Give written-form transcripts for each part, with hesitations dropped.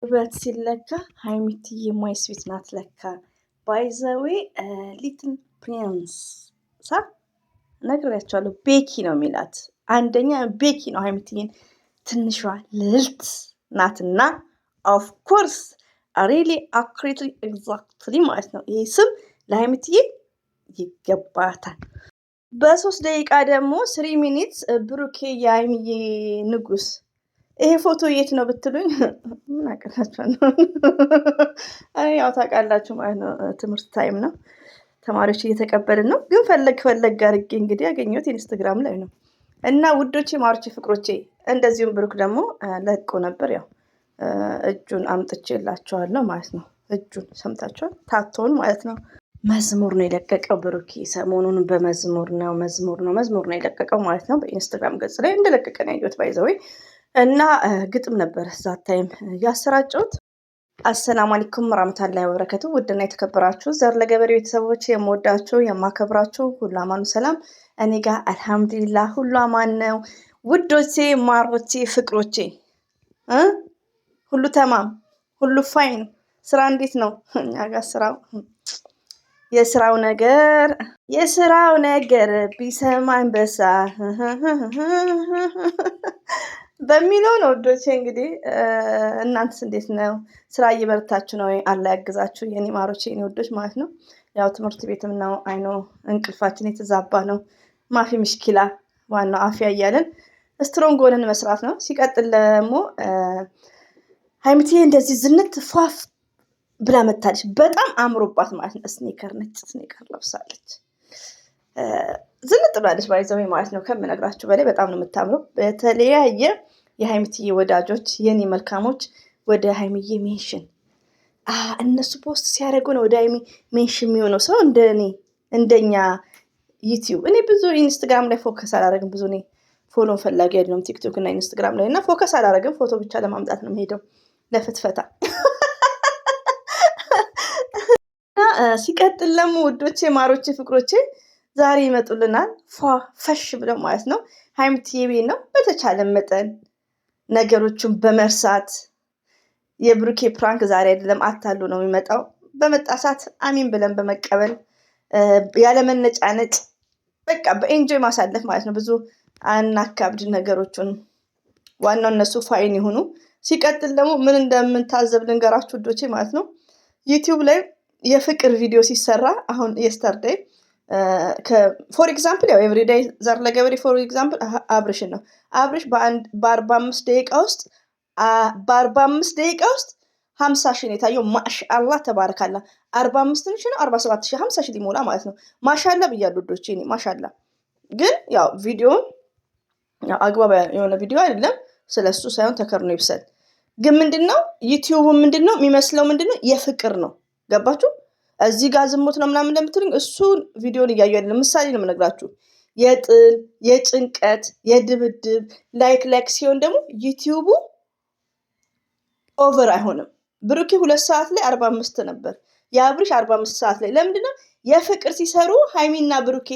ውበት ሲለካ ሀይሚትዬ ማይ ስዊት ናት ለካ። ባይዘዌ ሊትል ፕሪንስ ሳ ነግሬያቸዋለሁ። ቤኪ ነው የሚላት አንደኛ ቤኪ ነው ሀይሚትዬን ትንሿ ልዕልት ናትና ኦፍኮርስ ሪሊ አኩሬትሊ ኤግዛክትሊ ማለት ነው ይህ ስም ለሀይሚትዬ ይገባታል። በ3 ደቂቃ ደግሞ 3 ሚኒትስ ብሩኬ የሀይሚዬ ንጉስ። ይሄ ፎቶ የት ነው ብትሉኝ ምን አቀላችሁ ነው? ያው ታውቃላችሁ ማለት ነው ትምህርት ታይም ነው፣ ተማሪዎች እየተቀበልን ነው። ግን ፈለግ አድርጌ እንግዲህ ያገኘሁት ኢንስታግራም ላይ ነው። እና ውዶቼ ማሮቼ ፍቅሮቼ እንደዚሁም ብሩክ ደግሞ ለቆ ነበር። ያው እጁን አምጥቼላችኋለሁ ማለት ነው። እጁን ሰምታችኋል፣ ታቶን ማለት ነው። መዝሙር ነው የለቀቀው ብሩኬ ሰሞኑን በመዝሙር ነው የለቀቀው ማለት ነው። በኢንስታግራም ገጽ ላይ እንደለቀቀ ነው ያየሁት ባይዘወይ እና ግጥም ነበር ዛት ታይም ያሰራጨሁት። አሰላሙ አለይኩም ወራህመቱላሂ ወበረከቱ። ውድና የተከበራችሁ ዘር ለገበሬ ቤተሰቦች የምወዳችሁ የማከብራችሁ ሁሉ አማኑ ሰላም፣ እኔ ጋር አልሐምዱሊላህ ሁሉ አማን ነው። ውዶቼ ማሮቼ ፍቅሮቼ ሁሉ ተማም ሁሉ ፋይን። ስራ እንዴት ነው? እኛ ጋር የስራው ነገር ቢሰማ አንበሳ በሚለው ነው ወዶቼ። እንግዲህ እናንተስ እንዴት ነው? ስራ እየበረታችሁ ነው? አላህ ያግዛችሁ የኔ ማሮቼ የኔ ወዶች ማለት ነው። ያው ትምህርት ቤትም ነው አይኖ እንቅልፋችን የተዛባ ነው። ማፊ ምሽኪላ ዋናው አፍያ እያለን ስትሮንግ ሆነን መስራት ነው። ሲቀጥል ደግሞ ሀይሚትዬ እንደዚህ ዝንት ፏፍ ብላ መታለች። በጣም አምሮባት ማለት ነው። ስኒከር ነጭ ስኒከር ለብሳለች። ዝንጥ ብላለች ባይዘው ማለት ነው። ከምነግራችሁ በላይ በጣም ነው የምታምረው። በተለያየ የሀይሚትዬ ወዳጆች የኔ መልካሞች ወደ ሀይሚዬ ሜንሽን እነሱ ፖስት ሲያደርጉ ነው ወደ ሀይሚ ሜንሽን የሚሆነው ሰው እንደኛ ዩቲዩብ። እኔ ብዙ ኢንስታግራም ላይ ፎከስ አላደረግም። ብዙ እኔ ፎሎ ፈላጊ አይደለም ቲክቶክ እና ኢንስታግራም ላይ እና ፎከስ አላደረግም። ፎቶ ብቻ ለማምጣት ነው የምሄደው ለፍትፈታ። ሲቀጥል ደግሞ ውዶቼ ማሮቼ ፍቅሮቼ ዛሬ ይመጡልናል ፈሽ ብለው ማለት ነው። ሀይሚትዬ ቤት ነው በተቻለ መጠን ነገሮቹን በመርሳት የብሩኬ ፕራንክ ዛሬ አይደለም አታሉ ነው የሚመጣው። በመጣ ሰዓት አሚን ብለን በመቀበል ያለመነጫነጭ በቃ በኤንጆይ ማሳለፍ ማለት ነው። ብዙ አናካብድ ነገሮቹን፣ ዋናው እነሱ ፋይን ይሁኑ። ሲቀጥል ደግሞ ምን እንደምንታዘብ ልንገራችሁ ውዶቼ ማለት ነው። ዩቲዩብ ላይ የፍቅር ቪዲዮ ሲሰራ አሁን የስተርዴይ ፎር ኤግዛምፕል ያው ኤቭሪዴይ ዘር ለገበሬ ፎር ኤግዛምፕል አብርሽን ነው። አብርሽ በ45 ደቂቃ ውስጥ 50 ሺህ ነው የታየው። ማሻአላህ ተባረካላ። 45 ሺህ ነው 47 ሺህ 50 ሺህ ሊሞላ ማለት ነው። ማሻላ ብያለሁ ዶቼ እኔ ማሻላ። ግን ያው ቪዲዮውን ያው አግባብ የሆነ ቪዲዮ አይደለም፣ ስለሱ ሳይሆን ተከርኖ ይብሰል። ግን ምንድነው ዩቲዩብ ምንድነው የሚመስለው? ምንድነው የፍቅር ነው። ገባችሁ? እዚህ ጋር ዝሙት ነው ምናምን እንደምትሉኝ እሱን ቪዲዮን እያዩ አይደለም። ምሳሌ ነው የምነግራችሁ። የጥል የጭንቀት የድብድብ ላይክ ሲሆን ደግሞ ዩቲዩቡ ኦቨር አይሆንም። ብሩኬ 2 ሰዓት ላይ 45 ነበር፣ የአብርሽ 45 ሰዓት ላይ። ለምንድነው የፍቅር ሲሰሩ ሀይሚና ብሩኬ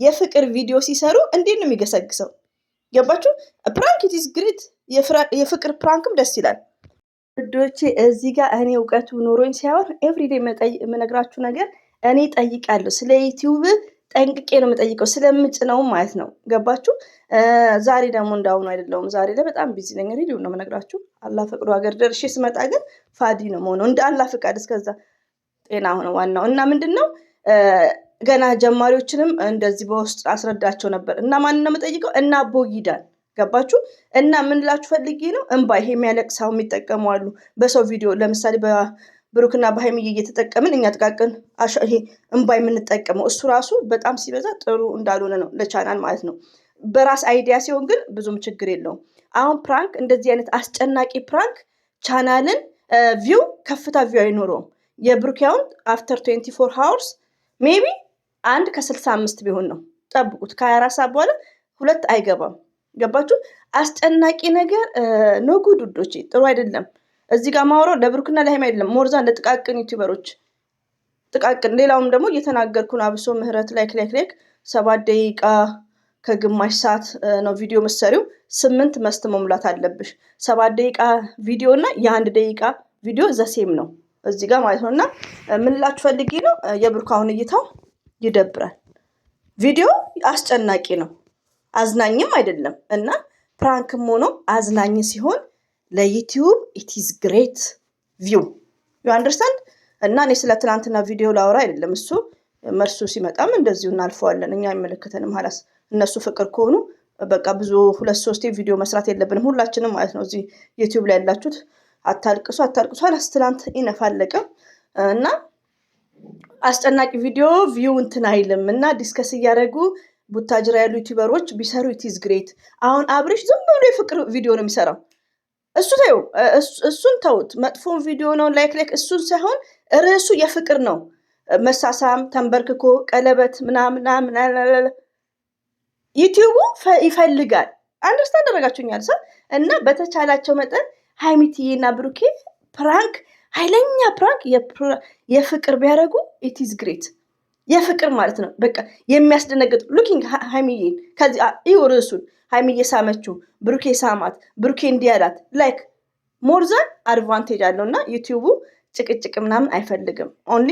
የፍቅር ቪዲዮ ሲሰሩ እንዴት ነው የሚገሰግሰው? ገባችሁ? ፕራንክ ኢት ኢዝ ግሬት። የፍቅር ፕራንክም ደስ ይላል ውዶቼ። እዚህ ጋር እኔ እውቀቱ ኖሮኝ ሳይሆን ኤቭሪዴ የምነግራችሁ ነገር እኔ ጠይቃለሁ። ስለ ዩቲዩብ ጠንቅቄ ነው የምጠይቀው፣ ስለምጭነው ማለት ነው። ገባችሁ? ዛሬ ደግሞ እንዳሁኑ አይደለሁም። ዛሬ ላይ በጣም ቢዚ ነኝ። ሪዲዮ ነው የምነግራችሁ። አላህ ፈቅዶ ሀገር ደርሼ ስመጣ ግን ፋዲ ነው መሆነው። እንደ አላህ ፍቃድ እስከዛ ጤና ሆነ ዋናው። እና ምንድን ነው ገና ጀማሪዎችንም እንደዚህ በውስጥ አስረዳቸው ነበር። እና ማንን ነው የምጠይቀው? እና ቦጊዳን ገባችሁ? እና ምን ላችሁ ፈልጌ ነው እንባ ይሄ የሚያለቅሰው የሚጠቀሙ አሉ በሰው ቪዲዮ። ለምሳሌ በብሩክና በሀይሚዬ እየተጠቀምን እኛ ጥቃቅን ይሄ እንባ የምንጠቀመው እሱ ራሱ በጣም ሲበዛ ጥሩ እንዳልሆነ ነው ለቻናል ማለት ነው። በራስ አይዲያ ሲሆን ግን ብዙም ችግር የለውም። አሁን ፕራንክ እንደዚህ አይነት አስጨናቂ ፕራንክ ቻናልን ቪው ከፍታ ቪው አይኖረውም። የብሩክያውን አፍተር 24 ሃወርስ ሜቢ 1 ከ65 ቢሆን ነው። ጠብቁት። ከ24 ሰዓት በኋላ 2 አይገባም። ገባችሁ? አስጨናቂ ነገር ነው። ጉድ ውዶቼ ጥሩ አይደለም። እዚህ ጋር ማውራው ለብሩክና ለሀይሚ አይደለም፣ ሞርዛን ለጥቃቅን ዩቲዩበሮች ጥቃቅን። ሌላውም ደግሞ እየተናገርኩ ነው። አብሶ ምህረት ላይክ 7 ደቂቃ ከግማሽ ሰዓት ነው ቪዲዮ መሰሪው 8 መስት መሙላት አለብሽ። 7 ደቂቃ ቪዲዮ እና የ1 ደቂቃ ቪዲዮ ዘሴም ነው እዚህ ጋር ማለት ነው። እና ምን ላችሁ ፈልጌ ነው የብሩክ አሁን እይታው ይደብራል። ቪዲዮ አስጨናቂ ነው፣ አዝናኝም አይደለም። እና ፕራንክም ሆኖ አዝናኝ ሲሆን ለዩቲዩብ ኢት ኢዝ ግሬት ቪው ዩ አንደርስታንድ። እና እኔ ስለ ትናንትና ቪዲዮ ላውራ አይደለም፣ እሱ መልሱ ሲመጣም እንደዚሁ እናልፈዋለን። እኛ አይመለከተንም። ሀላስ እነሱ ፍቅር ከሆኑ በቃ ብዙ 2-3 ቪዲዮ መስራት የለብንም ሁላችንም ማለት ነው። እዚህ ዩቲዩብ ላይ ያላችሁት አታልቅሱ ሀላስ ትናንት ይነፋለቀ እና አስጨናቂ ቪዲዮ ቪው እንትን አይልም። እና ዲስከስ እያደረጉ ቡታጅራ ያሉ ዩቲዩበሮች ቢሰሩ ኢትዝ ግሬት። አሁን አብሬሽ ዝም ብሎ የፍቅር ቪዲዮ ነው የሚሰራው። እሱን ተውት፣ መጥፎን ቪዲዮ ነው ላይክ እሱን ሳይሆን ርዕሱ የፍቅር ነው። መሳሳም፣ ተንበርክኮ ቀለበት ምናምን ዩቲዩቡ ይፈልጋል። አንደርስታንድ አደረጋችሁኛል ሰው እና በተቻላቸው መጠን ሀይሚትዬና ብሩኬ ፕራንክ ኃይለኛ ፕራንክ የፍቅር ቢያደርጉ ኢትዝ ግሬት። የፍቅር ማለት ነው በቃ የሚያስደነግጥ ሉኪንግ ሀይሚዬን ከዚህ ይኸው ርዕሱን ሀይሚዬ ሳመችው፣ ብሩኬ ሳማት፣ ብሩኬ እንዲያላት ላይክ ሞርዛን አድቫንቴጅ አለው። እና ዩቲዩቡ ጭቅጭቅ ምናምን አይፈልግም። ኦንሊ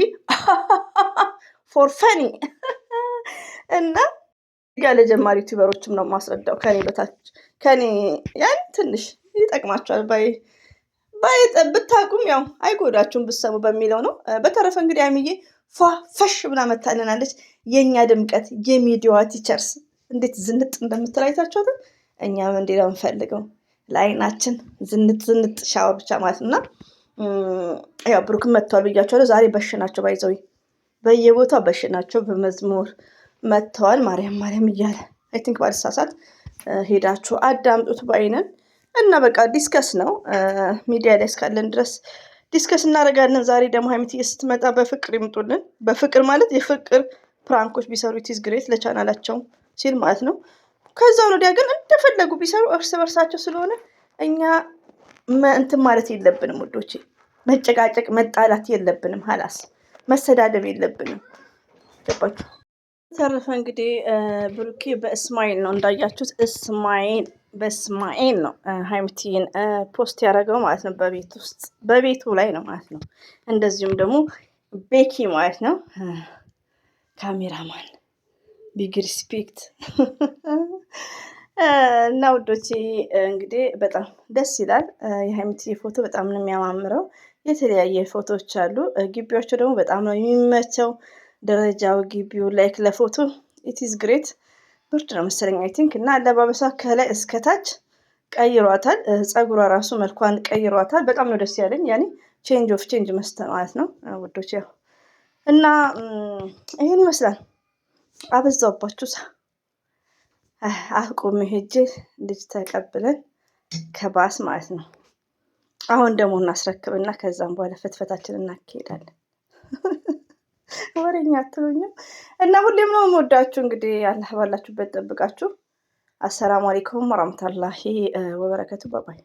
ፎር ፈኒ እና ጋ ለጀማሪ ዩቲዩበሮችም ነው ማስረዳው። ከኔ በታች ከኔ ያን ትንሽ ይጠቅማቸዋል ብታቁም ያው አይጎዳችሁም ብሰሙ በሚለው ነው። በተረፈ እንግዲህ ሀይሚዬ ፈሽ ብላ መታልናለች። የእኛ ድምቀት የሚዲያዋ ቲቸርስ እንዴት ዝንጥ እንደምትል አይታችኋታል። እኛም እንዴ ነው የምንፈልገው ለአይናችን ዝንጥ ሻወር ብቻ ማለት እና ያው ብሩክም መጥተዋል ብያቸዋለሁ። ዛሬ በሽናቸው ባይዘው በየቦታው በሽናቸው በመዝሙር መጥተዋል። ማርያም እያለ አይ ቲንክ ባልሳሳት ሄዳችሁ አዳምጡት ባይነን እና በቃ ዲስከስ ነው ሚዲያ ላይ እስካለን ድረስ ዲስከስ እናደርጋለን። ዛሬ ደግሞ ሀይሚትዬ ስትመጣ በፍቅር ይምጡልን። በፍቅር ማለት የፍቅር ፕራንኮች ቢሰሩ ኢትዝ ግሬት ለቻናላቸው ሲል ማለት ነው። ከዛ ወዲያ ግን እንደፈለጉ ቢሰሩ እርስ በርሳቸው ስለሆነ እኛ እንትን ማለት የለብንም ውዶቼ፣ መጨቃጨቅ መጣላት የለብንም። ሀላስ መሰዳደብ የለብንም። ገባችሁ? ተረፈ እንግዲህ ብሩኬ በእስማኤል ነው እንዳያችሁት፣ በእስማኤል ነው ሀይሚትዬን ፖስት ያደረገው ማለት ነው። በቤቱ ላይ ነው ማለት ነው። እንደዚሁም ደግሞ ቤኪ ማለት ነው ካሜራማን ቢግ ሪስፔክት እና ውዶቼ እንግዲህ በጣም ደስ ይላል። የሀይሚትዬ ፎቶ በጣም ነው የሚያማምረው። የተለያየ ፎቶዎች አሉ። ግቢያቸው ደግሞ በጣም ነው የሚመቸው። ደረጃው ግቢው ላይክ ለፎቶ ኢትዝ ግሬት። ብርድ ነው መሰለኝ አይ ቲንክ። እና አለባበሷ ከላይ እስከታች ቀይሯታል። ፀጉሯ ራሱ መልኳን ቀይሯታል። በጣም ነው ደስ ያለኝ። ያኔ ቼንጅ ኦፍ ቼንጅ መስተ ማለት ነው ውዶች። ያው እና ይሄን ይመስላል። አበዛባችሁ አቁም ሄጄ ልጅ ተቀብለን ከባስ ማለት ነው። አሁን ደግሞ እናስረክብና ከዛም በኋላ ፍትፈታችን እናካሄዳለን። ወሬኛ አትሉኝም? እና ሁሌም ነው የምወዳችሁ። እንግዲህ አላህ ባላችሁበት ጠብቃችሁ። አሰላሙ አለይኩም ወራህመቱላሂ ወበረከቱ። ባባይ